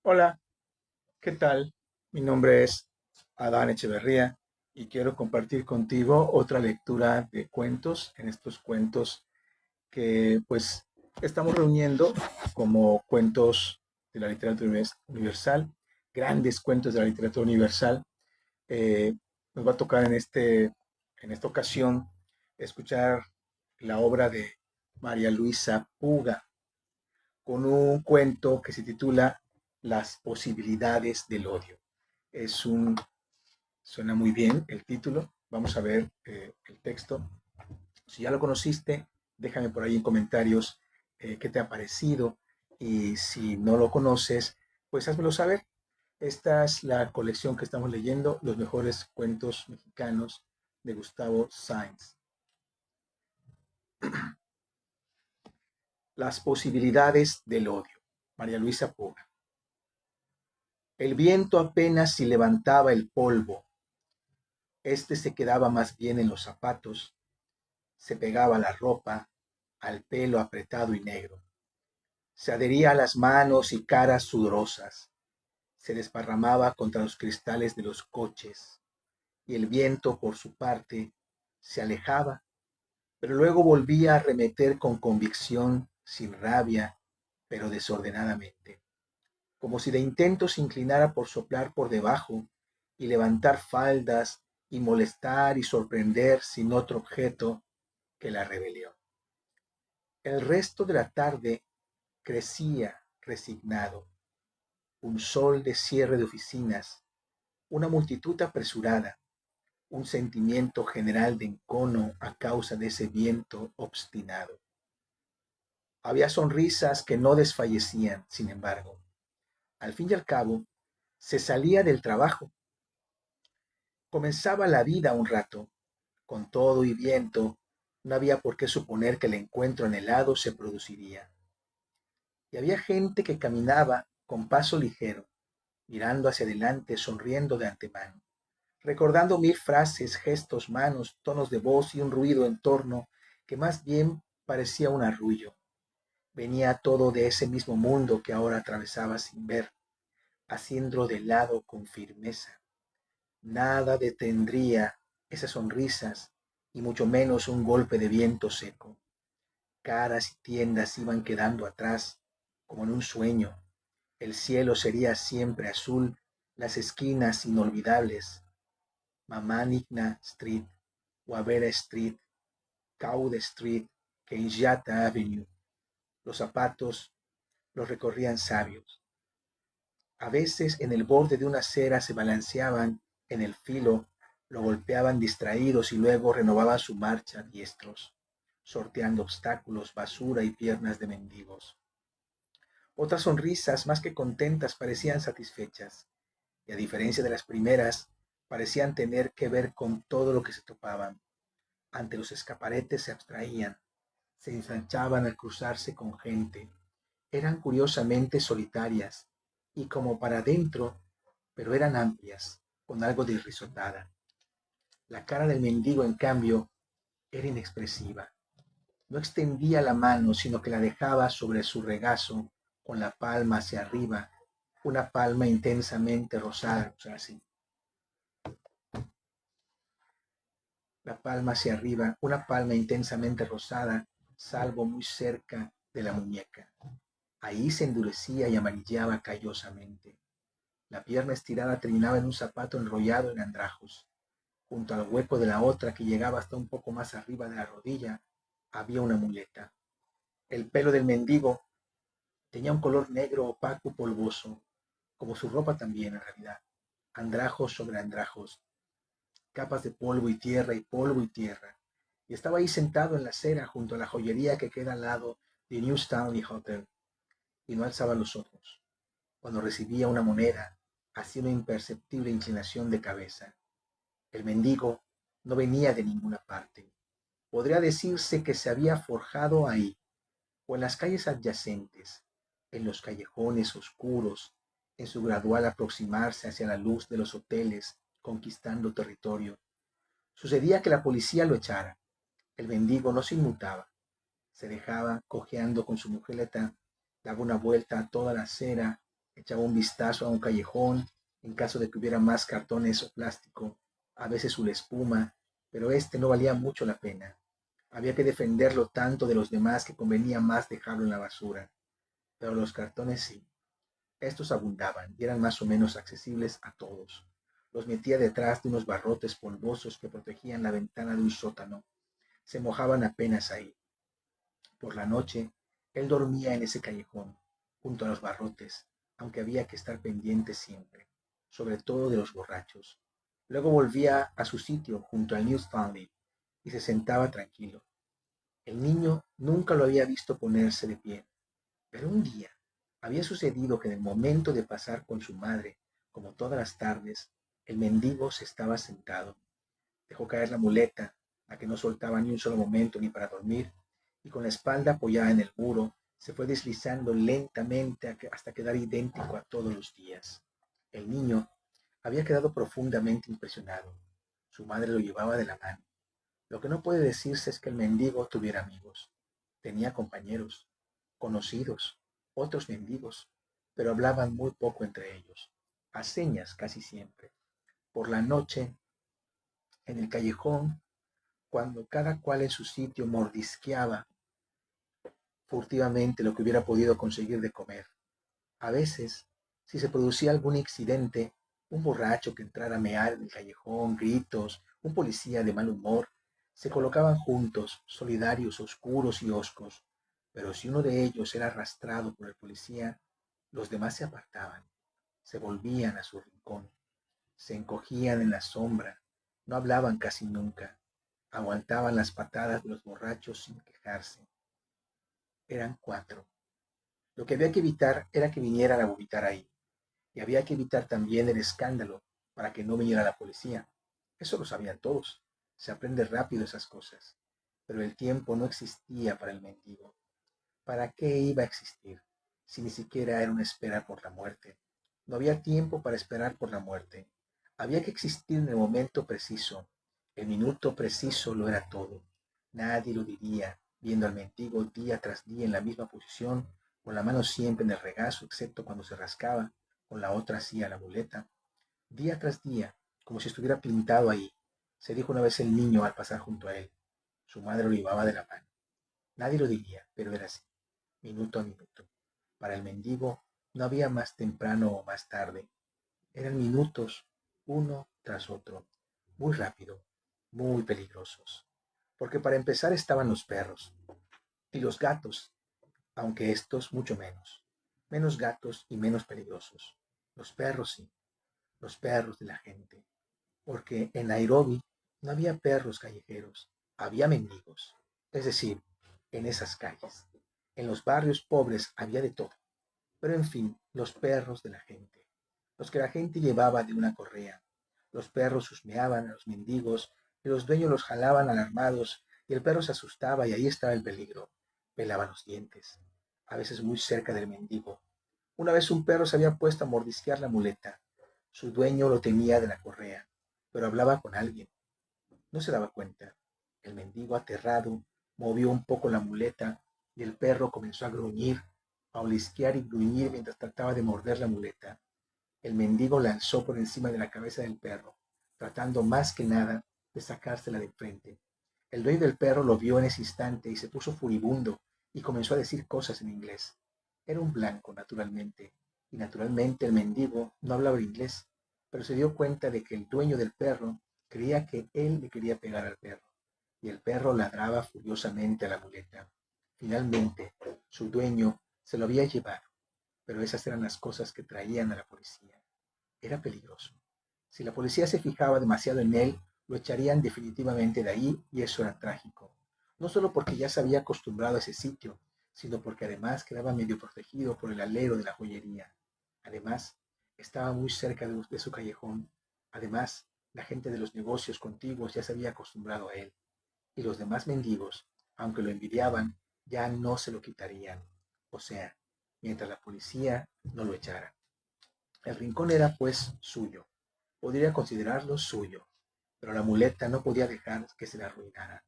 Hola, ¿qué tal? Mi nombre es Adán Echeverría y quiero compartir contigo otra lectura de cuentos, en estos cuentos que pues estamos reuniendo como cuentos de la literatura universal, grandes cuentos de la literatura universal. Eh, Nos va a tocar en esta ocasión escuchar la obra de María Luisa Puga con un cuento que se titula Las posibilidades del odio. Es un, Suena muy bien el título. Vamos a ver el texto. Si ya lo conociste, déjame por ahí en comentarios qué te ha parecido. Y si no lo conoces, pues házmelo saber. Esta es la colección que estamos leyendo, los mejores cuentos mexicanos de Gustavo Sainz. Las posibilidades del odio. María Luisa Puga. El viento apenas si levantaba el polvo. Este se quedaba más bien en los zapatos, se pegaba a la ropa, al pelo apretado y negro. Se adhería a las manos y caras sudorosas. Se desparramaba contra los cristales de los coches. Y el viento, por su parte, se alejaba, pero luego volvía a arremeter con convicción, sin rabia, pero desordenadamente, como si de intento se inclinara por soplar por debajo y levantar faldas y molestar y sorprender sin otro objeto que la rebelión. El resto de la tarde crecía resignado, un sol de cierre de oficinas, una multitud apresurada, un sentimiento general de encono a causa de ese viento obstinado. Había sonrisas que no desfallecían, sin embargo. Al fin y al cabo, se salía del trabajo. Comenzaba la vida un rato. Con todo y viento, no había por qué suponer que el encuentro anhelado se produciría. Y había gente que caminaba con paso ligero, mirando hacia adelante, sonriendo de antemano, recordando mil frases, gestos, manos, tonos de voz y un ruido en torno que más bien parecía un arrullo. Venía todo de ese mismo mundo que ahora atravesaba sin ver, haciendo de lado con firmeza. Nada detendría esas sonrisas y mucho menos un golpe de viento seco. Caras y tiendas iban quedando atrás, como en un sueño. El cielo sería siempre azul, las esquinas inolvidables. Mamánigna Street, Wavera Street, Caude Street, Kenyatta Avenue. Los zapatos los recorrían sabios. A veces en el borde de una acera se balanceaban en el filo, lo golpeaban distraídos y luego renovaban su marcha diestros, sorteando obstáculos, basura y piernas de mendigos. Otras sonrisas, más que contentas, parecían satisfechas, y a diferencia de las primeras, parecían tener que ver con todo lo que se topaban. Ante los escaparetes se abstraían, se ensanchaban al cruzarse con gente. Eran curiosamente solitarias, y como para adentro, pero eran amplias, con algo de risotada. La cara del mendigo, en cambio, era inexpresiva. No extendía la mano, sino que la dejaba sobre su regazo, con la palma hacia arriba, una palma intensamente rosada, o sea, así, la palma hacia arriba, una palma intensamente rosada, salvo muy cerca de la muñeca. Ahí se endurecía y amarillaba callosamente. La pierna estirada terminaba en un zapato enrollado en andrajos. Junto al hueco de la otra, que llegaba hasta un poco más arriba de la rodilla, había una muleta. El pelo del mendigo tenía un color negro opaco polvoso, como su ropa también en realidad. Andrajos sobre andrajos, capas de polvo y tierra. Y estaba ahí sentado en la acera junto a la joyería que queda al lado de New Stanley Hotel, y no alzaba los ojos. Cuando recibía una moneda, hacía una imperceptible inclinación de cabeza. El mendigo no venía de ninguna parte. Podría decirse que se había forjado ahí, o en las calles adyacentes, en los callejones oscuros, en su gradual aproximarse hacia la luz de los hoteles, conquistando territorio. Sucedía que la policía lo echara. El mendigo no se inmutaba. Se dejaba, cojeando con su mujeleta, daba una vuelta a toda la acera Echaba un vistazo a un callejón en caso de que hubiera más cartones o plástico, a veces una espuma, pero este no valía mucho la pena. Había que defenderlo tanto de los demás que convenía más dejarlo en la basura. Pero los cartones sí. Estos abundaban y eran más o menos accesibles a todos. Los metía detrás de unos barrotes polvosos que protegían la ventana de un sótano. Se mojaban apenas ahí. Por la noche, él dormía en ese callejón, junto a los barrotes, aunque había que estar pendiente siempre, sobre todo de los borrachos. Luego volvía a su sitio junto al Newfoundland y se sentaba tranquilo. El niño nunca lo había visto ponerse de pie, pero un día había sucedido que en el momento de pasar con su madre, como todas las tardes, el mendigo se estaba sentado. Dejó caer la muleta, la que no soltaba ni un solo momento ni para dormir, y con la espalda apoyada en el muro, se fue deslizando lentamente hasta quedar idéntico a todos los días. El niño había quedado profundamente impresionado. Su madre lo llevaba de la mano. Lo que no puede decirse es que el mendigo tuviera amigos. Tenía compañeros, conocidos, otros mendigos, pero hablaban muy poco entre ellos, a señas casi siempre. Por la noche, en el callejón, cuando cada cual en su sitio mordisqueaba furtivamente lo que hubiera podido conseguir de comer. A veces, si se producía algún accidente, un borracho que entrara a mear en el callejón, gritos, un policía de mal humor, se colocaban juntos, solidarios, oscuros y hoscos. Pero si uno de ellos era arrastrado por el policía, los demás se apartaban, se volvían a su rincón, se encogían en la sombra, no hablaban casi nunca, aguantaban las patadas de los borrachos sin quejarse. Eran 4. Lo que había que evitar era que vinieran a vomitar ahí. Y había que evitar también el escándalo para que no viniera la policía. Eso lo sabían todos. Se aprende rápido esas cosas. Pero el tiempo no existía para el mendigo. ¿Para qué iba a existir si ni siquiera era una espera por la muerte? No había tiempo para esperar por la muerte. Había que existir en el momento preciso. El minuto preciso lo era todo. Nadie lo diría, viendo al mendigo día tras día en la misma posición, con la mano siempre en el regazo, excepto cuando se rascaba, con la otra así a la muleta. Día tras día, como si estuviera pintado ahí, se dijo una vez el niño al pasar junto a él. Su madre lo llevaba de la mano. Nadie lo diría, pero era así, minuto a minuto. Para el mendigo no había más temprano o más tarde. Eran minutos, uno tras otro, muy rápido, muy peligrosos. Porque para empezar estaban los perros y los gatos, aunque estos mucho menos. Menos gatos y menos peligrosos. Los perros sí, los perros de la gente. Porque en Nairobi no había perros callejeros, había mendigos. Es decir, en esas calles. En los barrios pobres había de todo. Pero en fin, los perros de la gente. Los que la gente llevaba de una correa. Los perros husmeaban a los mendigos y los dueños los jalaban alarmados y el perro se asustaba y ahí estaba el peligro. Pelaba los dientes, a veces muy cerca del mendigo. Una vez un perro se había puesto a mordisquear la muleta. Su dueño lo temía de la correa, pero hablaba con alguien. No se daba cuenta. El mendigo, aterrado, movió un poco la muleta y el perro comenzó a gruñir, a olisquear y gruñir mientras trataba de morder la muleta. El mendigo lanzó por encima de la cabeza del perro, tratando más que nada de sacársela de frente. El dueño del perro lo vio en ese instante y se puso furibundo y comenzó a decir cosas en inglés. Era un blanco, naturalmente, y naturalmente el mendigo no hablaba inglés, pero se dio cuenta de que el dueño del perro creía que él le quería pegar al perro, y el perro ladraba furiosamente a la muleta. Finalmente, su dueño se lo había llevado, pero esas eran las cosas que traían a la policía. Era peligroso. Si la policía se fijaba demasiado en él, lo echarían definitivamente de ahí y eso era trágico. No solo porque ya se había acostumbrado a ese sitio, sino porque además quedaba medio protegido por el alero de la joyería. Además, estaba muy cerca de su callejón. Además, la gente de los negocios contiguos ya se había acostumbrado a él. Y los demás mendigos, aunque lo envidiaban, ya no se lo quitarían. O sea, mientras la policía no lo echara. El rincón era, pues, suyo. Podría considerarlo suyo, pero la muleta no podía dejar que se la arruinara.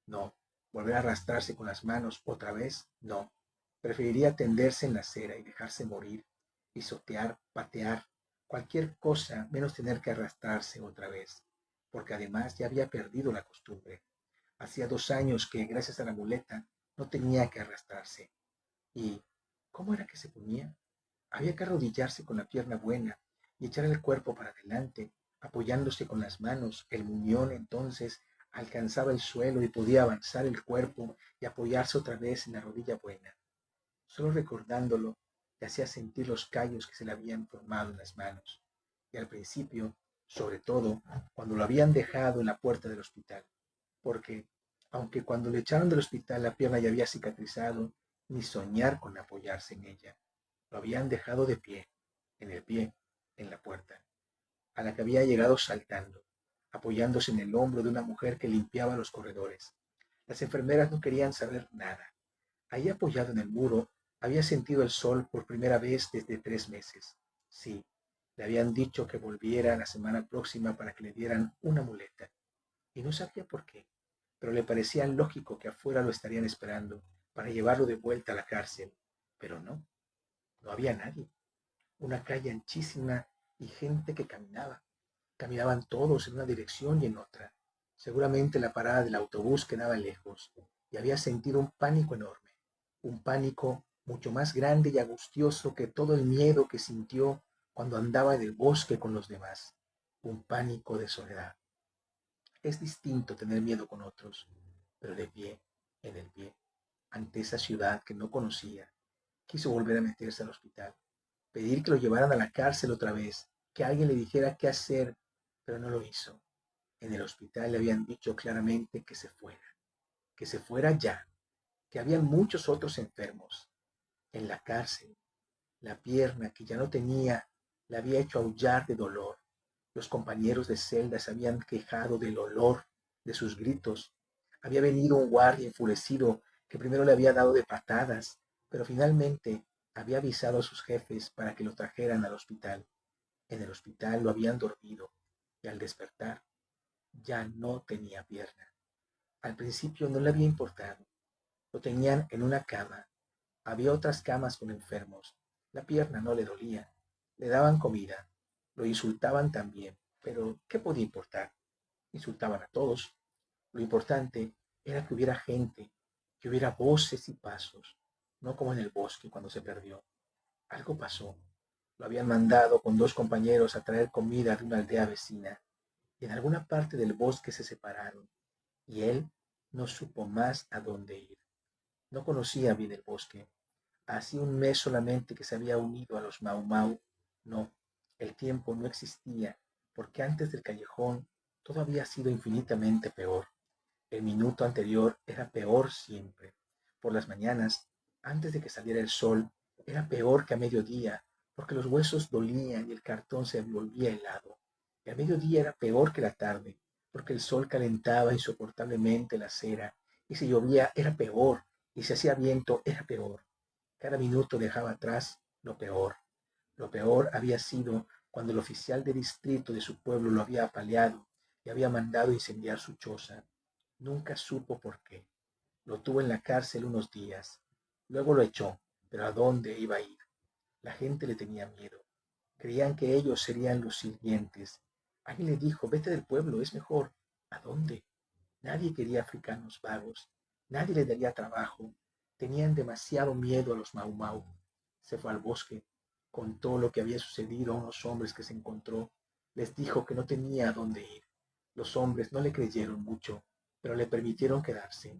No, volver a arrastrarse con las manos otra vez, no. Preferiría tenderse en la acera y dejarse morir pisotear, patear, cualquier cosa menos tener que arrastrarse otra vez, porque además ya había perdido la costumbre. Hacía 2 años que, gracias a la muleta, no tenía que arrastrarse. ¿Y cómo era que se ponía? Había que arrodillarse con la pierna buena y echar el cuerpo para adelante, apoyándose con las manos. El muñón entonces alcanzaba el suelo y podía avanzar el cuerpo y apoyarse otra vez en la rodilla buena. Solo recordándolo le hacía sentir los callos que se le habían formado en las manos. Y al principio, sobre todo, cuando lo habían dejado en la puerta del hospital, porque, aunque cuando le echaron del hospital la pierna ya había cicatrizado, ni soñar con apoyarse en ella. Lo habían dejado de pie, en el pie, en la puerta, a la que había llegado saltando, apoyándose en el hombro de una mujer que limpiaba los corredores. Las enfermeras no querían saber nada. Ahí apoyado en el muro, había sentido el sol por primera vez desde 3 meses. Sí, le habían dicho que volviera la semana próxima para que le dieran una muleta, y no sabía por qué, pero le parecía lógico que afuera lo estarían esperando para llevarlo de vuelta a la cárcel. Pero no, no había nadie. Una calle anchísima y gente que caminaba. Caminaban todos en una dirección y en otra. Seguramente la parada del autobús quedaba lejos y había sentido un pánico enorme, un pánico mucho más grande y angustioso que todo el miedo que sintió cuando andaba en el bosque con los demás, un pánico de soledad. Es distinto tener miedo con otros, pero de pie, en el pie, ante esa ciudad que no conocía, quiso volver a meterse al hospital, pedir que lo llevaran a la cárcel otra vez, que alguien le dijera qué hacer, pero no lo hizo. En el hospital le habían dicho claramente que se fuera ya, que había muchos otros enfermos. En la cárcel, la pierna que ya no tenía le había hecho aullar de dolor. Los compañeros de celda se habían quejado del olor de sus gritos. Había venido un guardia enfurecido que primero le había dado de patadas, pero finalmente había avisado a sus jefes para que lo trajeran al hospital. En el hospital lo habían dormido y al despertar ya no tenía pierna. Al principio no le había importado. Lo tenían en una cama. Había otras camas con enfermos. La pierna no le dolía. Le daban comida. Lo insultaban también. Pero, ¿qué podía importar? Insultaban a todos. Lo importante era que hubiera gente, que hubiera voces y pasos, no como en el bosque cuando se perdió. Algo pasó. Lo habían mandado con 2 compañeros a traer comida de una aldea vecina, y en alguna parte del bosque se separaron, y él no supo más a dónde ir. No conocía bien el bosque. Hacía un mes solamente que se había unido a los Mau Mau. No, el tiempo no existía, porque antes del callejón todo había sido infinitamente peor. El minuto anterior era peor siempre. Por las mañanas, antes de que saliera el sol, era peor que a mediodía, porque los huesos dolían y el cartón se volvía helado. Y a mediodía era peor que la tarde, porque el sol calentaba insoportablemente la acera, y si llovía era peor, y si hacía viento era peor. Cada minuto dejaba atrás lo peor. Lo peor había sido cuando el oficial de distrito de su pueblo lo había apaleado y había mandado incendiar su choza. Nunca supo por qué. Lo tuvo en la cárcel unos días. Luego lo echó, pero ¿a dónde iba a ir? La gente le tenía miedo. Creían que ellos serían los sirvientes. Alguien le dijo, vete del pueblo, es mejor. ¿A dónde? Nadie quería africanos vagos. Nadie le daría trabajo. Tenían demasiado miedo a los Mau Mau. Se fue al bosque. Contó lo que había sucedido a unos hombres que se encontró. Les dijo que no tenía a dónde ir. Los hombres no le creyeron mucho, pero le permitieron quedarse.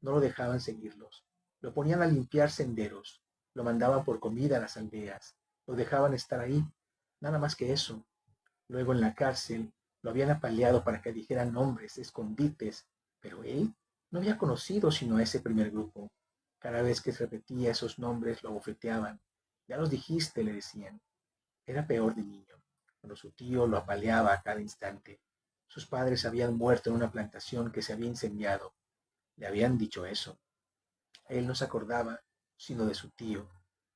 No lo dejaban seguirlos. Lo ponían a limpiar senderos. Lo mandaban por comida a las aldeas. Lo dejaban estar ahí. Nada más que eso. Luego en la cárcel lo habían apaleado para que dijera nombres, escondites, pero él no había conocido sino a ese primer grupo. Cada vez que se repetía esos nombres lo bofeteaban. Ya los dijiste, le decían. Era peor de niño, cuando su tío lo apaleaba a cada instante. Sus padres habían muerto en una plantación que se había incendiado. Le habían dicho eso. Él no se acordaba sino de su tío.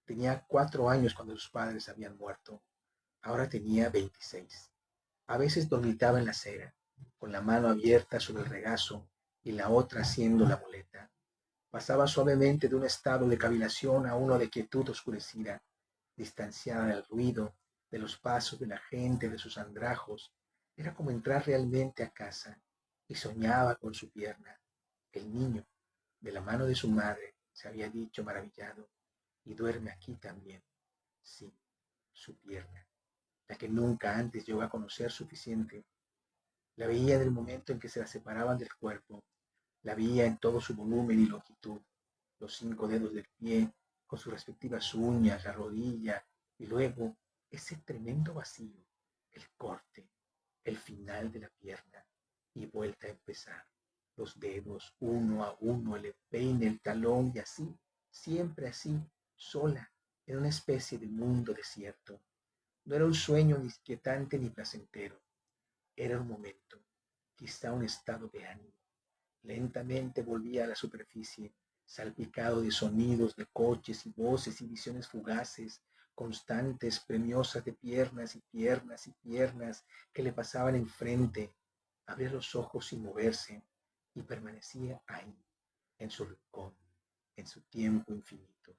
Tenía 4 años cuando sus padres habían muerto. Ahora tenía 26. A veces dormitaba en la acera, con la mano abierta sobre el regazo y la otra haciendo la muleta. Pasaba suavemente de un estado de cavilación a uno de quietud oscurecida. distanciada del ruido, de los pasos de la gente, de sus andrajos. Era como entrar realmente a casa y soñaba con su pierna. El niño, de la mano de su madre, se había dicho maravillado, y duerme aquí también. Sí, su pierna, la que nunca antes llegó a conocer suficiente. La veía en el momento en que se la separaban del cuerpo, la veía en todo su volumen y longitud, los 5 dedos del pie, con sus respectivas uñas, la rodilla, y luego ese tremendo vacío, el corte, el final de la pierna, y vuelta a empezar. Los dedos, uno a uno, el empeine, el talón, y así, siempre así, sola, en una especie de mundo desierto. No era un sueño ni inquietante ni placentero, era un momento, quizá un estado de ánimo. Lentamente volvía a la superficie, salpicado de sonidos de coches y voces y visiones fugaces, constantes, premiosas de piernas y piernas y piernas que le pasaban enfrente. Abría los ojos sin moverse y permanecía ahí, en su rincón, en su tiempo infinito.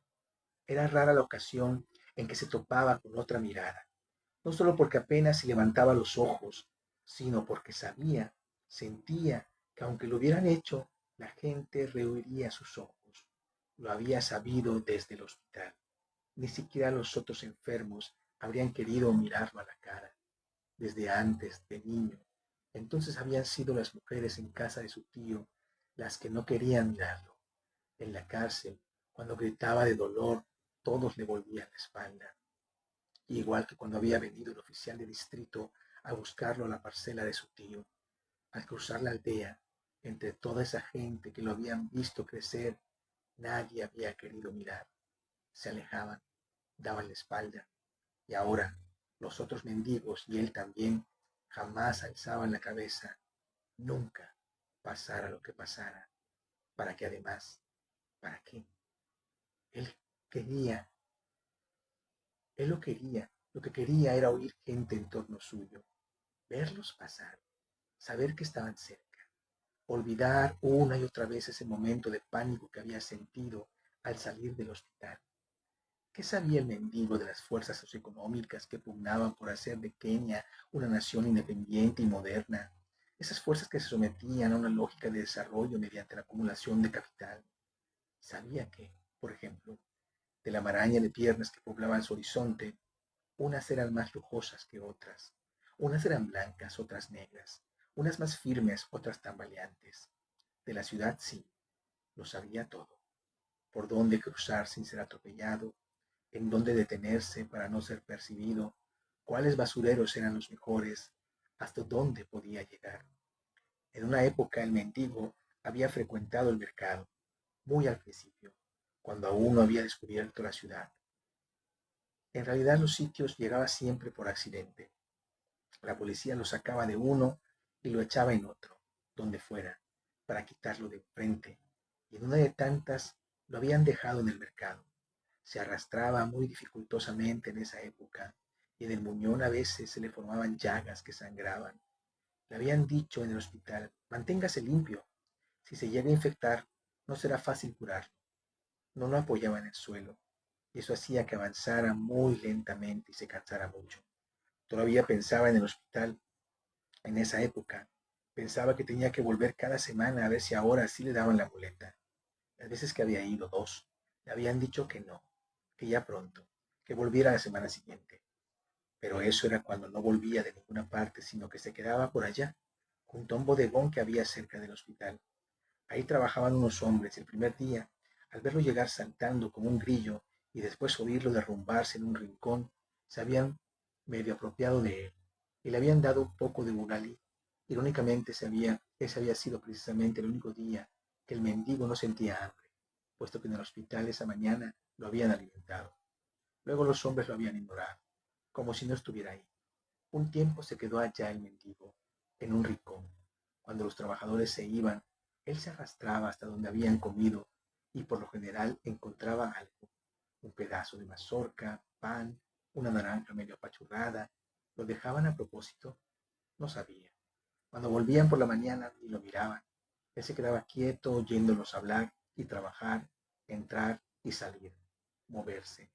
Era rara la ocasión en que se topaba con otra mirada, no solo porque apenas se levantaba los ojos, sino porque sabía, sentía que aunque lo hubieran hecho, la gente rehuiría sus ojos. Lo había sabido desde el hospital. Ni siquiera los otros enfermos habrían querido mirarlo a la cara. Desde antes, de niño. Entonces habían sido las mujeres en casa de su tío las que no querían mirarlo. En la cárcel, cuando gritaba de dolor, todos le volvían la espalda, igual que cuando había venido el oficial de distrito a buscarlo a la parcela de su tío. Al cruzar la aldea, entre toda esa gente que lo habían visto crecer, nadie había querido mirar. Se alejaban, daban la espalda, y ahora los otros mendigos y él también jamás alzaban la cabeza, nunca, pasara lo que pasara. ¿Para qué además? ¿Para qué? Él quería, él lo que quería era oír gente en torno suyo, verlos pasar, saber que estaban cerca, olvidar una y otra vez ese momento de pánico que había sentido al salir del hospital. ¿Qué sabía el mendigo de las fuerzas socioeconómicas que pugnaban por hacer de Kenia una nación independiente y moderna? Esas fuerzas que se sometían a una lógica de desarrollo mediante la acumulación de capital. Sabía que, por ejemplo, de la maraña de piernas que poblaban su horizonte, unas eran más lujosas que otras, unas eran blancas, otras negras, unas más firmes, otras tambaleantes. De la ciudad sí, lo sabía todo. Por dónde cruzar sin ser atropellado, en dónde detenerse para no ser percibido, cuáles basureros eran los mejores, hasta dónde podía llegar. En una época el mendigo había frecuentado el mercado, muy al principio, cuando aún no había descubierto la ciudad. En realidad los sitios llegaba siempre por accidente. La policía lo sacaba de uno y lo echaba en otro, donde fuera, para quitarlo de enfrente, y en una de tantas lo habían dejado en el mercado. Se arrastraba muy dificultosamente en esa época, y en el muñón a veces se le formaban llagas que sangraban. Le habían dicho en el hospital, manténgase limpio. Si se llega a infectar, no será fácil curarlo. No lo apoyaba en el suelo, y eso hacía que avanzara muy lentamente y se cansara mucho. Todavía pensaba en el hospital en esa época. Pensaba que tenía que volver cada semana a ver si ahora sí le daban la muleta. Las veces que había ido, 2, le habían dicho que no, que ya pronto, que volviera la semana siguiente. Pero eso era cuando no volvía de ninguna parte, sino que se quedaba por allá, junto a un bodegón que había cerca del hospital. Ahí trabajaban unos hombres y el primer día, al verlo llegar saltando como un grillo y después oírlo derrumbarse en un rincón, se habían medio apropiado de él y le habían dado un poco de bugalí. Irónicamente, ese había sido precisamente el único día que el mendigo no sentía hambre, puesto que en el hospital esa mañana lo habían alimentado. Luego los hombres lo habían ignorado, como si no estuviera ahí. Un tiempo se quedó allá el mendigo, en un rincón. Cuando los trabajadores se iban, él se arrastraba hasta donde habían comido y por lo general encontraba algo, un pedazo de mazorca, pan, una naranja medio apachurrada. ¿Lo dejaban a propósito? No sabía. Cuando volvían por la mañana y lo miraban, él se quedaba quieto oyéndolos hablar y trabajar, entrar y salir, moverse.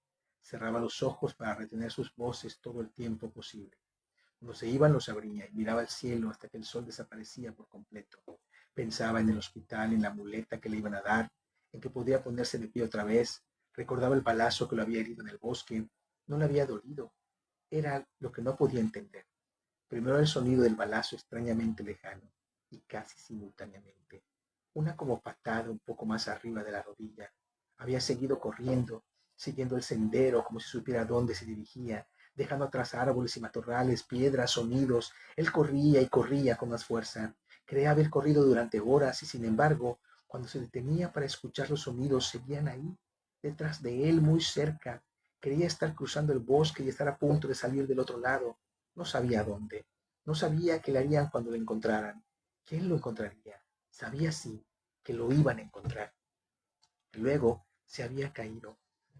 Cerraba los ojos para retener sus voces todo el tiempo posible. Cuando se iban los abría y miraba al cielo hasta que el sol desaparecía por completo. Pensaba en el hospital, en la muleta que le iban a dar, en que podía ponerse de pie otra vez. Recordaba el balazo que lo había herido en el bosque. No le había dolido. Era lo que no podía entender. Primero el sonido del balazo extrañamente lejano y casi simultáneamente. Una como patada un poco más arriba de la rodilla. Había seguido corriendo, siguiendo el sendero como si supiera dónde se dirigía, dejando atrás árboles y matorrales, piedras, sonidos. Él corría y corría con más fuerza. Creía haber corrido durante horas y sin embargo, cuando se detenía para escuchar los sonidos, seguían ahí, detrás de él, muy cerca. Creía estar cruzando el bosque y estar a punto de salir del otro lado. No sabía dónde. No sabía qué le harían cuando lo encontraran. ¿Quién lo encontraría? Sabía sí que lo iban a encontrar. Luego se había caído.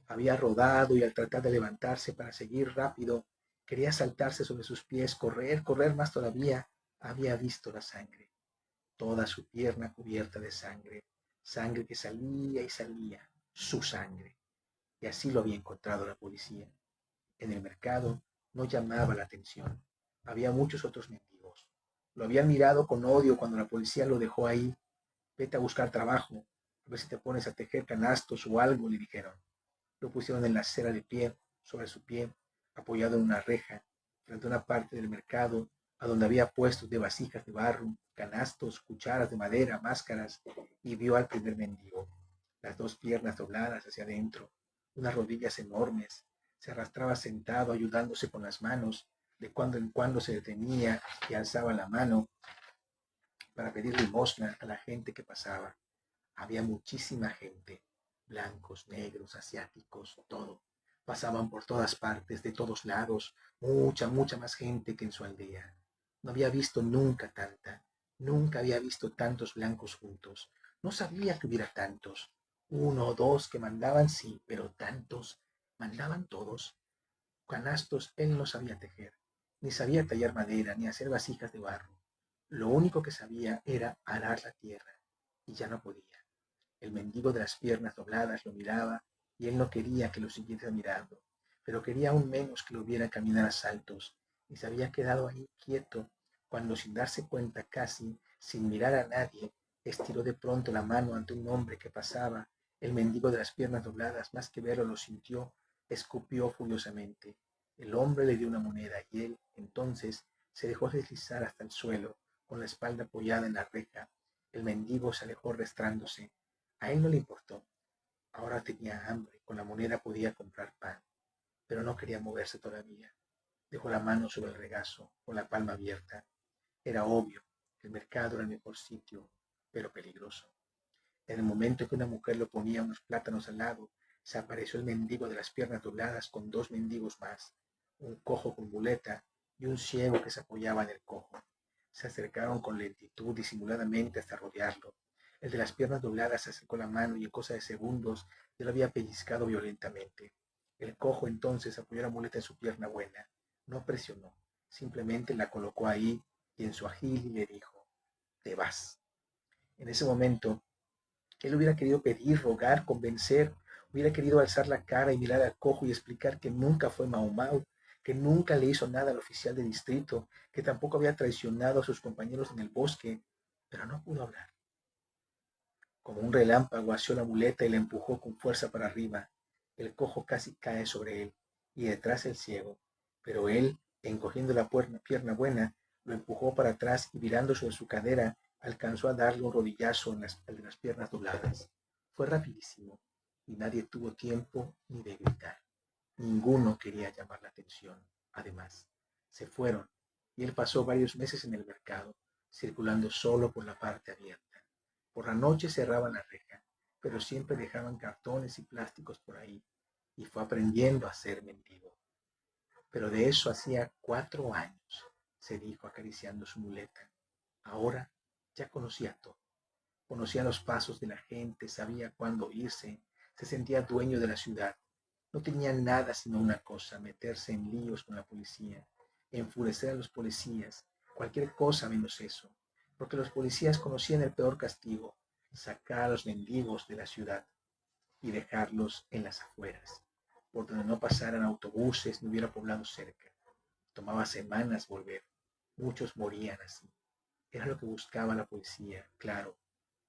Había rodado y al tratar de levantarse para seguir rápido, quería saltarse sobre sus pies, correr, correr más todavía. Había visto la sangre, toda su pierna cubierta de sangre, sangre que salía y salía, su sangre. Y así lo había encontrado la policía. En el mercado no llamaba la atención. Había muchos otros mendigos. Lo habían mirado con odio cuando la policía lo dejó ahí. Vete a buscar trabajo, a ver si te pones a tejer canastos o algo, le dijeron. Lo pusieron en la acera de pie, sobre su pie, apoyado en una reja, frente a una parte del mercado, a donde había puestos de vasijas de barro, canastos, cucharas de madera, máscaras, y vio al primer mendigo, las dos piernas dobladas hacia adentro, unas rodillas enormes. Se arrastraba sentado, ayudándose con las manos. De cuando en cuando se detenía y alzaba la mano para pedir limosna a la gente que pasaba. Había muchísima gente, blancos, negros, asiáticos, todo. Pasaban por todas partes, de todos lados, mucha, mucha más gente que en su aldea. No había visto nunca tanta, nunca había visto tantos blancos juntos. No sabía que hubiera tantos. Uno o dos que mandaban, sí, pero tantos, mandaban todos. Canastos él no sabía tejer, ni sabía tallar madera, ni hacer vasijas de barro. Lo único que sabía era arar la tierra, y ya no podía. El mendigo de las piernas dobladas lo miraba y él no quería que lo siguiera mirando, pero quería aún menos que lo viera caminar a saltos, y se había quedado ahí quieto cuando, sin darse cuenta casi, sin mirar a nadie, estiró de pronto la mano ante un hombre que pasaba. El mendigo de las piernas dobladas, más que verlo, lo sintió, escupió furiosamente. El hombre le dio una moneda y él, entonces, se dejó deslizar hasta el suelo, con la espalda apoyada en la reja. El mendigo se alejó arrastrándose. A él no le importó. Ahora tenía hambre, con la moneda podía comprar pan, pero no quería moverse todavía. Dejó la mano sobre el regazo, con la palma abierta. Era obvio que el mercado era el mejor sitio, pero peligroso. En el momento en que una mujer le ponía unos plátanos al lado, se apareció el mendigo de las piernas dobladas con dos mendigos más, un cojo con muleta y un ciego que se apoyaba en el cojo. Se acercaron con lentitud, disimuladamente, hasta rodearlo. El de las piernas dobladas se acercó la mano y en cosa de segundos ya lo había pellizcado violentamente. El cojo entonces apoyó la muleta en su pierna buena. No presionó, simplemente la colocó ahí y en su agil le dijo, te vas. En ese momento él hubiera querido pedir, rogar, convencer, hubiera querido alzar la cara y mirar al cojo y explicar que nunca fue Mau Mau, que nunca le hizo nada al oficial de distrito, que tampoco había traicionado a sus compañeros en el bosque, pero no pudo hablar. Como un relámpago asió la muleta y la empujó con fuerza para arriba. El cojo casi cae sobre él y detrás el ciego, pero él, encogiendo la pierna buena, lo empujó para atrás y virando sobre su cadera, alcanzó a darle un rodillazo en de las piernas dobladas. Fue rapidísimo y nadie tuvo tiempo ni de gritar. Ninguno quería llamar la atención. Además, se fueron y él pasó varios meses en el mercado, circulando solo por la parte abierta. Por la noche cerraban la reja, pero siempre dejaban cartones y plásticos por ahí, y fue aprendiendo a ser mendigo. Pero de eso hacía 4 años, se dijo acariciando su muleta. Ahora ya conocía todo. Conocía los pasos de la gente, sabía cuándo irse, se sentía dueño de la ciudad. No tenía nada sino una cosa, meterse en líos con la policía, enfurecer a los policías, cualquier cosa menos eso, porque los policías conocían el peor castigo, sacar a los mendigos de la ciudad y dejarlos en las afueras. por donde no pasaran autobuses ni hubiera poblados cerca. Tomaba semanas volver. Muchos morían así. Era lo que buscaba la policía, claro.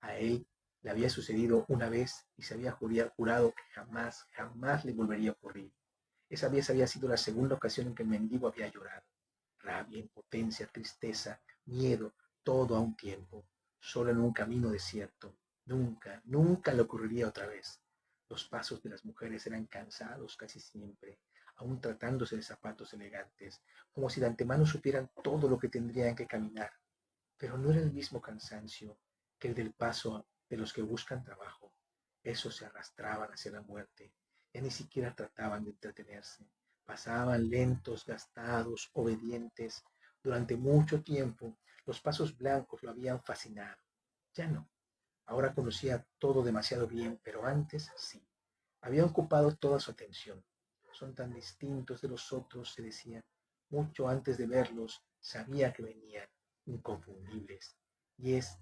A él le había sucedido una vez y se había jurado que jamás, jamás le volvería a ocurrir. Esa vez había sido la segunda ocasión en que el mendigo había llorado. Rabia, impotencia, tristeza, miedo, todo a un tiempo, solo en un camino desierto. Nunca, nunca le ocurriría otra vez. Los pasos de las mujeres eran cansados casi siempre, aun tratándose de zapatos elegantes, como si de antemano supieran todo lo que tendrían que caminar. Pero no era el mismo cansancio que el del paso de los que buscan trabajo. Esos se arrastraban hacia la muerte, ya ni siquiera trataban de entretenerse. Pasaban lentos, gastados, obedientes. Durante mucho tiempo los pasos blancos lo habían fascinado. Ya no. Ahora conocía todo demasiado bien, pero antes sí. Había ocupado toda su atención. Son tan distintos de los otros, se decía. Mucho antes de verlos, sabía que venían, inconfundibles. Y es,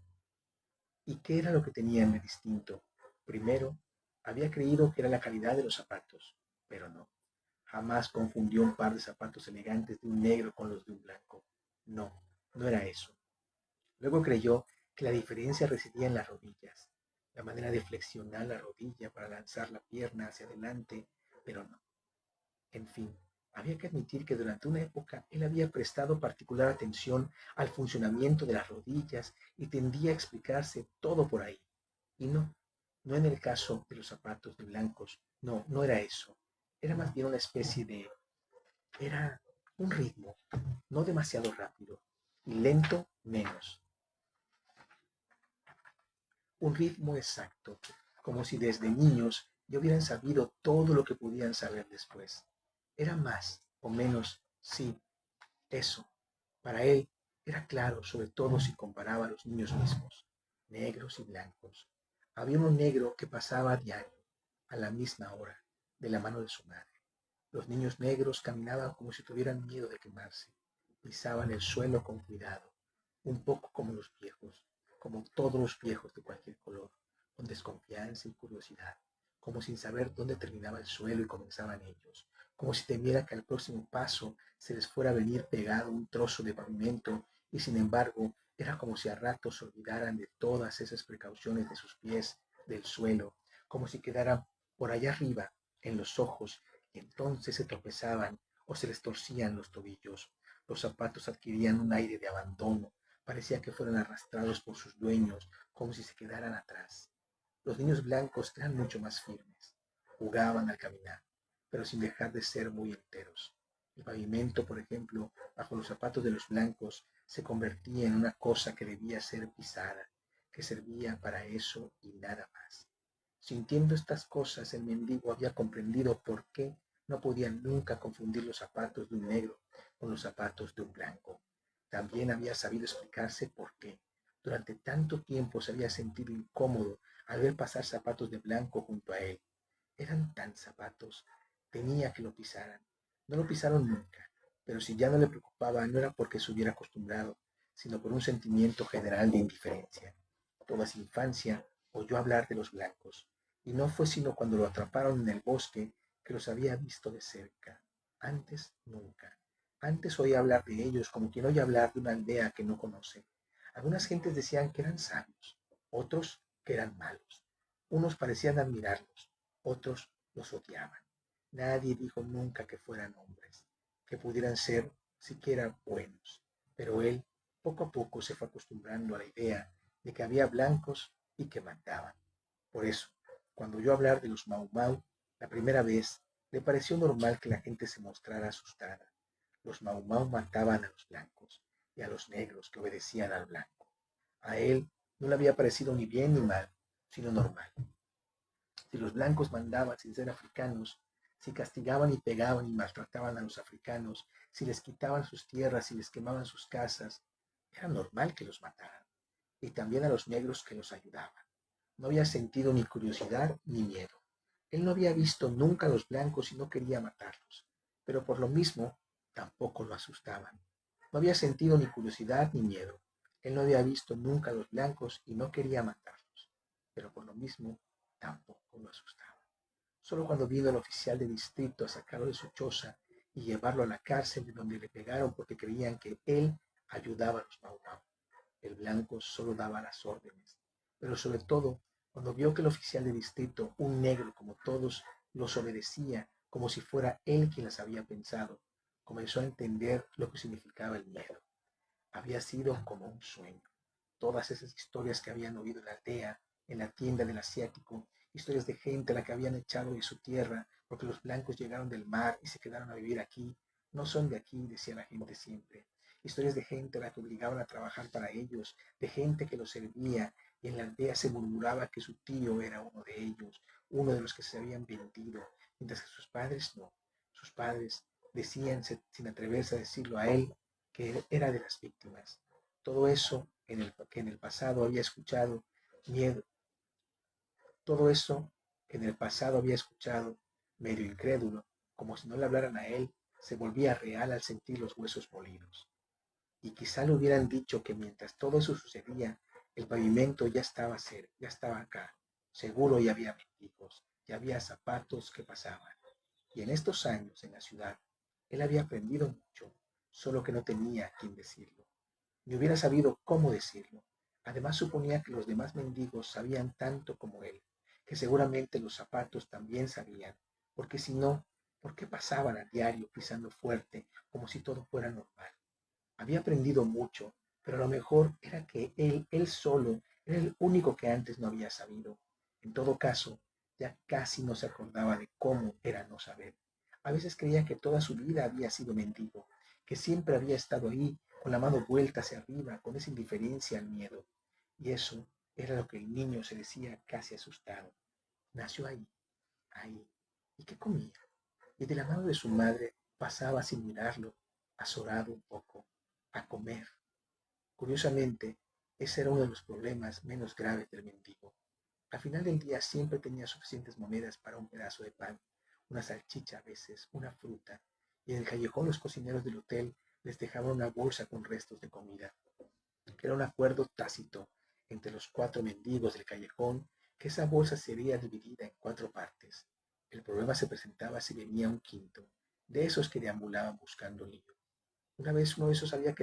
¿y qué era lo que tenían de distinto? Primero, había creído que era la calidad de los zapatos, pero no. Jamás confundió un par de zapatos elegantes de un negro con los de un blanco. No, no era eso. Luego creyó que la diferencia residía en las rodillas, la manera de flexionar la rodilla para lanzar la pierna hacia adelante, pero no. En fin, había que admitir que durante una época él había prestado particular atención al funcionamiento de las rodillas y tendía a explicarse todo por ahí. Y no, no en el caso de los zapatos de blancos, no, no era eso. Era más bien una especie de... era un ritmo, no demasiado rápido, y lento menos. Un ritmo exacto, como si desde niños ya hubieran sabido todo lo que podían saber después. Era más o menos, sí, eso. Para él era claro, sobre todo si comparaba a los niños mismos, negros y blancos. Había uno negro que pasaba a diario, a la misma hora, de la mano de su madre. Los niños negros caminaban como si tuvieran miedo de quemarse, pisaban el suelo con cuidado, un poco como los viejos, como todos los viejos de cualquier color, con desconfianza y curiosidad, como sin saber dónde terminaba el suelo y comenzaban ellos, como si temiera que al próximo paso se les fuera a venir pegado un trozo de pavimento y sin embargo era como si a ratos se olvidaran de todas esas precauciones de sus pies, del suelo, como si quedaran por allá arriba, en los ojos, y entonces se tropezaban o se les torcían los tobillos. Los zapatos adquirían un aire de abandono, parecía que fueran arrastrados por sus dueños, como si se quedaran atrás. Los niños blancos eran mucho más firmes, jugaban al caminar, pero sin dejar de ser muy enteros. El pavimento, por ejemplo, bajo los zapatos de los blancos, se convertía en una cosa que debía ser pisada, que servía para eso y nada más. Sintiendo estas cosas, el mendigo había comprendido por qué no podía nunca confundir los zapatos de un negro con los zapatos de un blanco. También había sabido explicarse por qué. Durante tanto tiempo se había sentido incómodo al ver pasar zapatos de blanco junto a él. Eran tan zapatos, tenía que lo pisaran. No lo pisaron nunca, pero si ya no le preocupaba no era porque se hubiera acostumbrado, sino por un sentimiento general de indiferencia. Toda su infancia oyó hablar de los blancos, y no fue sino cuando lo atraparon en el bosque que los había visto de cerca. Antes nunca. Antes oía hablar de ellos como quien oye hablar de una aldea que no conoce. Algunas gentes decían que eran sabios, otros que eran malos. Unos parecían admirarlos, otros los odiaban. Nadie dijo nunca que fueran hombres, que pudieran ser siquiera buenos. Pero él poco a poco se fue acostumbrando a la idea de que había blancos y que mataban. Por eso, cuando oyó hablar de los Mau Mau la primera vez, le pareció normal que la gente se mostrara asustada. Los Mau Mau mataban a los blancos y a los negros que obedecían al blanco. A él no le había parecido ni bien ni mal, sino normal. Si los blancos mandaban sin ser africanos, si castigaban y pegaban y maltrataban a los africanos, si les quitaban sus tierras y les quemaban sus casas, era normal que los mataran. Y también a los negros que los ayudaban. No había sentido ni curiosidad ni miedo. Él no había visto nunca a los blancos y no quería matarlos, pero por lo mismo tampoco lo asustaban. No había sentido ni curiosidad ni miedo. Él no había visto nunca a los blancos y no quería matarlos, pero por lo mismo tampoco lo asustaban. Solo cuando vino el oficial de distrito a sacarlo de su choza y llevarlo a la cárcel de donde le pegaron porque creían que él ayudaba a los Mau Mau. El blanco solo daba las órdenes, pero sobre todo cuando vio que el oficial de distrito, un negro como todos, los obedecía como si fuera él quien las había pensado, comenzó a entender lo que significaba el miedo. Había sido como un sueño. Todas esas historias que habían oído en la aldea, en la tienda del asiático, historias de gente a la que habían echado de su tierra porque los blancos llegaron del mar y se quedaron a vivir aquí. No son de aquí, decía la gente siempre. Historias de gente a la que obligaban a trabajar para ellos, de gente que los servía, y en la aldea se murmuraba que su tío era uno de ellos, uno de los que se habían vendido, mientras que sus padres no. Sus padres decían, sin atreverse a decirlo a él, que era de las víctimas. Todo eso que en el pasado había escuchado, miedo, todo eso que en el pasado había escuchado, medio incrédulo, como si no le hablaran a él, se volvía real al sentir los huesos molidos. Y quizá le hubieran dicho que mientras todo eso sucedía, el pavimento ya estaba acá. Seguro ya había mendigos, ya había zapatos que pasaban. Y en estos años en la ciudad, él había aprendido mucho, solo que no tenía a quien decirlo. Ni hubiera sabido cómo decirlo. Además suponía que los demás mendigos sabían tanto como él, que seguramente los zapatos también sabían, porque si no, ¿por qué pasaban a diario pisando fuerte como si todo fuera normal? Había aprendido mucho, pero a lo mejor era que él solo, era el único que antes no había sabido. En todo caso, ya casi no se acordaba de cómo era no saber. A veces creía que toda su vida había sido mendigo, que siempre había estado ahí, con la mano vuelta hacia arriba, con esa indiferencia al miedo. Y eso era lo que el niño se decía casi asustado. Nació ahí, ahí. ¿Y qué comía? Y de la mano de su madre pasaba sin mirarlo, azorado un poco, a comer. Curiosamente, ese era uno de los problemas menos graves del mendigo. Al final del día siempre tenía suficientes monedas para un pedazo de pan, una salchicha a veces, una fruta, y en el callejón los cocineros del hotel les dejaban una bolsa con restos de comida. Era un acuerdo tácito entre los cuatro mendigos del callejón que esa bolsa sería dividida en cuatro partes. El problema se presentaba si venía un quinto, de esos que deambulaban buscando lío. Una vez uno de esos había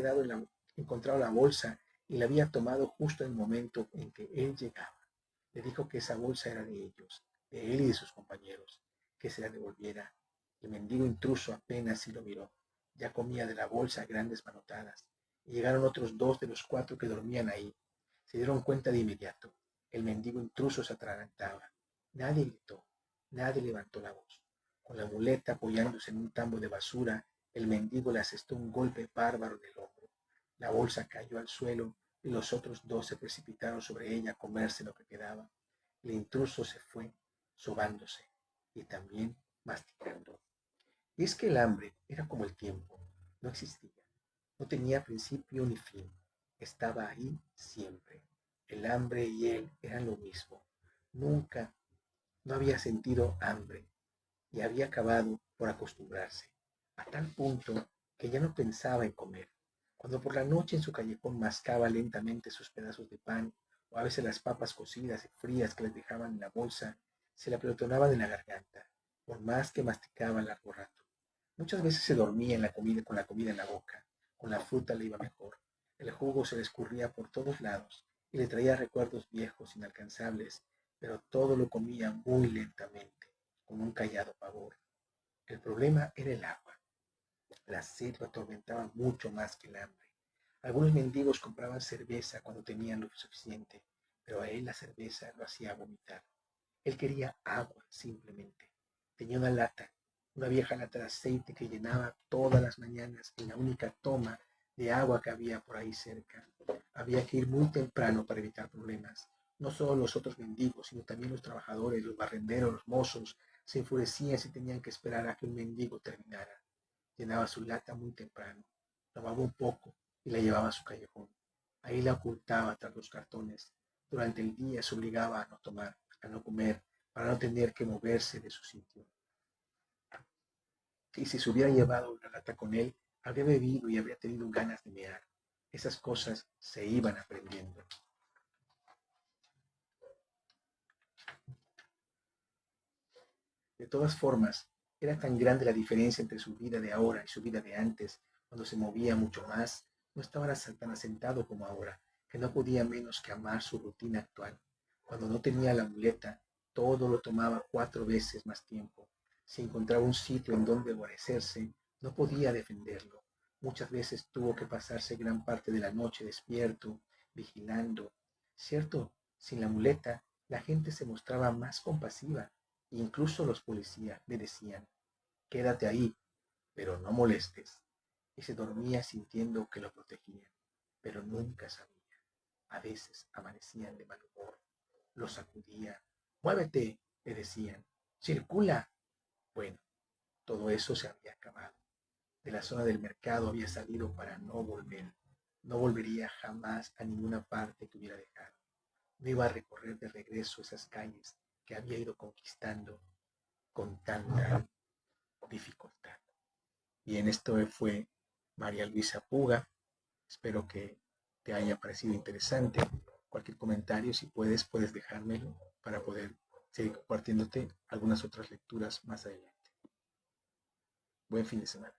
encontrado la bolsa y la había tomado justo en el momento en que él llegaba. Le dijo que esa bolsa era de ellos, de él y de sus compañeros, que se la devolviera. El mendigo intruso apenas si lo miró. Ya comía de la bolsa grandes manotadas. Y llegaron otros dos de los cuatro que dormían ahí. Se dieron cuenta de inmediato. El mendigo intruso se atragantaba. Nadie gritó, nadie levantó la voz. Con la muleta apoyándose en un tambo de basura, el mendigo le asestó un golpe bárbaro en el hombro. La bolsa cayó al suelo y los otros dos se precipitaron sobre ella a comerse lo que quedaba. El intruso se fue, sobándose y también masticando. Y es que el hambre era como el tiempo, no existía, no tenía principio ni fin, estaba ahí siempre. El hambre y él eran lo mismo. Nunca, no había sentido hambre y había acabado por acostumbrarse, a tal punto que ya no pensaba en comer. Cuando por la noche en su callejón mascaba lentamente sus pedazos de pan, o a veces las papas cocidas y frías que les dejaban en la bolsa, se le apelotonaban en la garganta, por más que masticaba largo rato. Muchas veces se dormía en la comida con la comida en la boca, con la fruta le iba mejor. El jugo se le escurría por todos lados y le traía recuerdos viejos, inalcanzables, pero todo lo comía muy lentamente, con un callado pavor. El problema era el agua. La sed lo atormentaba mucho más que el hambre. Algunos mendigos compraban cerveza cuando tenían lo suficiente, pero a él la cerveza lo hacía vomitar. Él quería agua, simplemente. Tenía una vieja lata de aceite que llenaba todas las mañanas en la única toma de agua que había por ahí cerca. Había que ir muy temprano para evitar problemas. No solo los otros mendigos, sino también los trabajadores, los barrenderos, los mozos, se enfurecían si tenían que esperar a que un mendigo terminara. Llenaba su lata muy temprano, tomaba un poco y la llevaba a su callejón. Ahí la ocultaba tras los cartones. Durante el día se obligaba a no tomar, a no comer, para no tener que moverse de su sitio. Y si se hubiera llevado una lata con él, habría bebido y habría tenido ganas de mear. Esas cosas se iban aprendiendo. De todas formas, era tan grande la diferencia entre su vida de ahora y su vida de antes, cuando se movía mucho más, no estaba tan asentado como ahora, que no podía menos que amar su rutina actual. Cuando no tenía la muleta, todo lo tomaba 4 veces más tiempo. Si encontraba un sitio en donde guarecerse, no podía defenderlo. Muchas veces tuvo que pasarse gran parte de la noche despierto, vigilando. Cierto, sin la muleta, la gente se mostraba más compasiva. Incluso los policías le decían, quédate ahí, pero no molestes. Y se dormía sintiendo que lo protegían, pero nunca sabía. A veces amanecían de mal humor, lo sacudía. Muévete, le decían. Circula. Bueno, todo eso se había acabado. De la zona del mercado había salido para no volver. No volvería jamás a ninguna parte que hubiera dejado. No iba a recorrer de regreso esas calles que había ido conquistando con tanta dificultad. Bien, esto fue María Luisa Puga. Espero que te haya parecido interesante. Cualquier comentario, si puedes dejármelo para poder seguir compartiéndote algunas otras lecturas más adelante. Buen fin de semana.